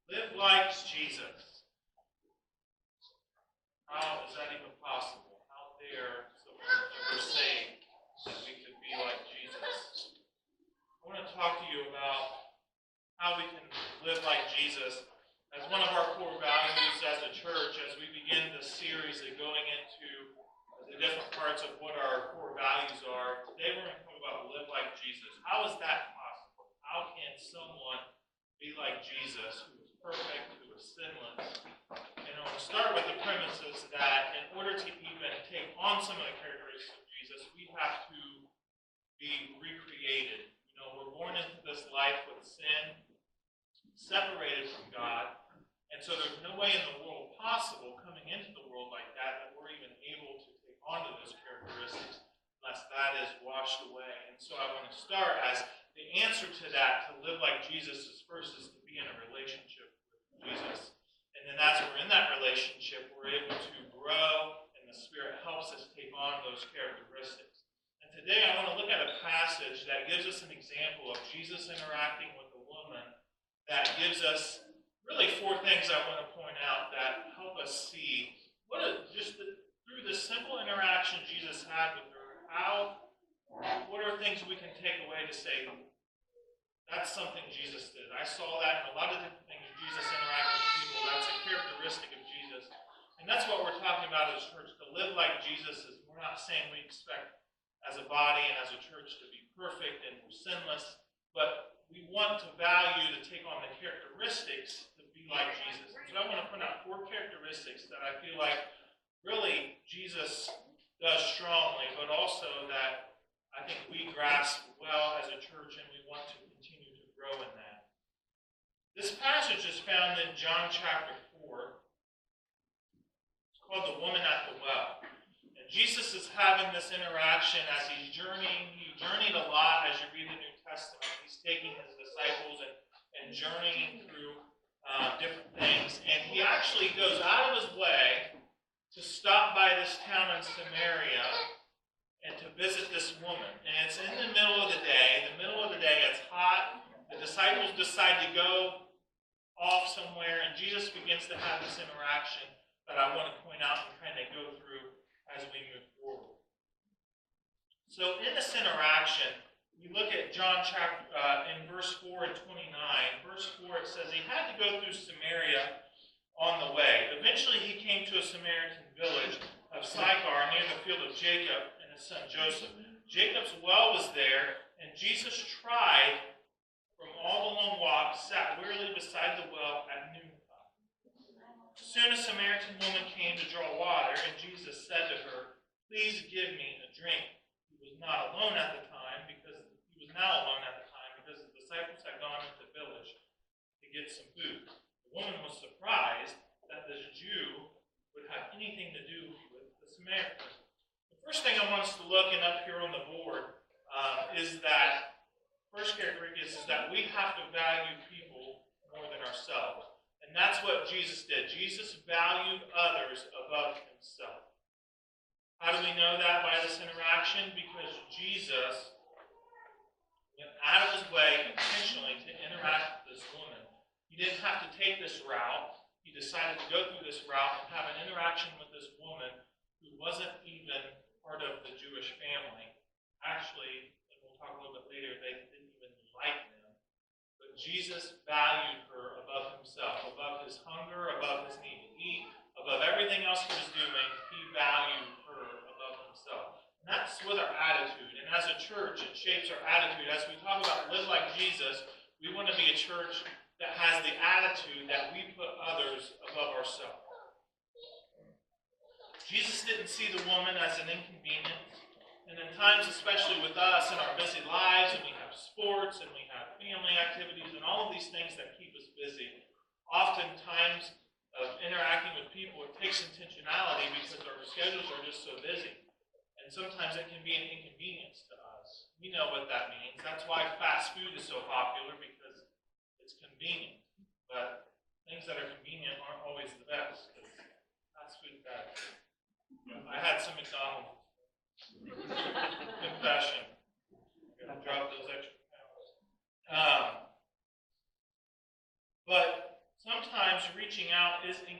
Live like Jesus. How is that even possible? How dare someone ever say that we could be like Jesus? I want to talk to you about how we can live like Jesus as one of our core values as a church as we begin this series of going into the different parts of what our core values are. Today we're going to talk about live like Jesus. How is that possible? How can someone be like Jesus, who is perfect, who is sinless? And I want to start with the premises that in order to even take on some of the characteristics of Jesus, we have to be recreated. We're born into this life with sin, separated from God, and so there's no way in the world possible coming into the world like that we're even able to take on to those characteristics unless that is washed away. And so I want to start as the answer to that, to live like Jesus, is first is to be in a relationship with Jesus. And then as we're in that relationship, we're able to grow, and the Spirit helps us take on those characteristics. And today I want to look at a passage that gives us an example of Jesus interacting with a woman that gives us really four things I want to point out that help us see through the simple interaction Jesus had with her, what are things we can take away to say, that's something Jesus did. I saw that in a lot of different things Jesus interacted with people. That's a characteristic of Jesus. And that's what we're talking about as a church. To live like Jesus is, we're not saying we expect as a body and as a church to be perfect and sinless, but we want to value to take on the characteristics to be like Jesus. And so I want to point out four characteristics that I feel like really Jesus does strongly, but also that I think we grasp well as a church, and we want to continue to grow in that. This passage is found in John chapter 4. It's called The Woman at the Well. And Jesus is having this interaction as he's journeying. He journeyed a lot as you read the New Testament. He's taking his disciples and journeying through different things. And he actually goes out of his way to stop by this town in Samaria and to visit this woman. And it's in the middle of the day. It's hot. The disciples decide to go off somewhere, and Jesus begins to have this interaction that I want to point out and kind of go through as we move forward. So in this interaction, we look at John chapter in verse 4 and 29. Verse 4, it says, he had to go through Samaria on the way. Eventually he came to a Samaritan village of Sychar near the field of Jacob and his son Joseph. Jacob's well was there, and Jesus tried from all the long walk, sat wearily beside the well at noontime. Soon a Samaritan woman came to draw water, and Jesus said to her, please give me a drink. He was now alone at the time because the disciples had gone into the village to get some food. The woman was surprised that the Jew would have anything to do with the Samaritan. The first thing I want us to look at up here on the board is that first characteristic is that we have to value people more than ourselves. And that's what Jesus did. Jesus valued others above himself. How do we know that by this interaction? Because Jesus went out of his way intentionally to interact with this woman. He didn't have to take this route. He decided to go through this route and have an interaction with this woman who wasn't even part of the Jewish family. Actually, and we'll talk a little bit later, they didn't even like them. But Jesus valued her above himself, above his hunger, above his need to eat, above everything else he was doing. He valued her above himself. And that's with our attitude. And as a church, it shapes our attitude. As we talk about live like Jesus, we want to be a church that has the attitude that we put others above ourselves. Jesus didn't see the woman as an inconvenience. And in times, especially with us in our busy lives, and we have sports, and we have family activities, and all of these things that keep us busy, oftentimes of interacting with people, it takes intentionality because our schedules are just so busy. And sometimes it can be an inconvenience to us. We know what that means. That's why fast food is so popular, because it's convenient. But things that are convenient aren't always the best, because fast food's bad. I had some McDonald's. Confession. I'm going to drop those extra pounds. But sometimes reaching out is in